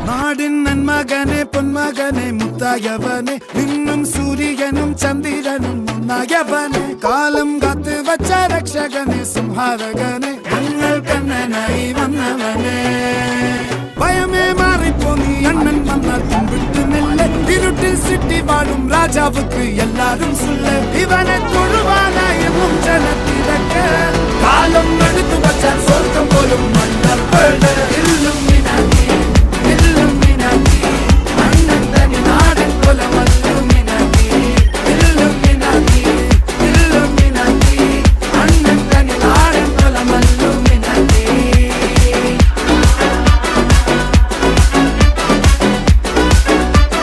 നാടിൻ നന്മകനെ പൊന്മകനെ മുത്തായവനെ നിന്നും സൂര്യനും ചന്ദ്രനും ഒന്നായവനെ കാലം കാത്ത് വച്ച രക്ഷകനെ സംഹാരകനെ ഞങ്ങൾ കണ്ണനായി വന്നവനെ ഭയമേ മാറിപ്പോ നീ അണ്ണൻ വന്നാൽ പിൻവിട്ട് നില്ല ഇരുട്ടിൽ സിറ്റി വാഴും രാജാവുക്ക് എല്ലാരും സുല്ല ഇവനെ തൊഴുവാനായെന്നും ജനത്തിരക്ക് കാലം എടുത്തു വച്ചാൽ സ്വർഗം പോലും മണ്ണർ ഇല്ലും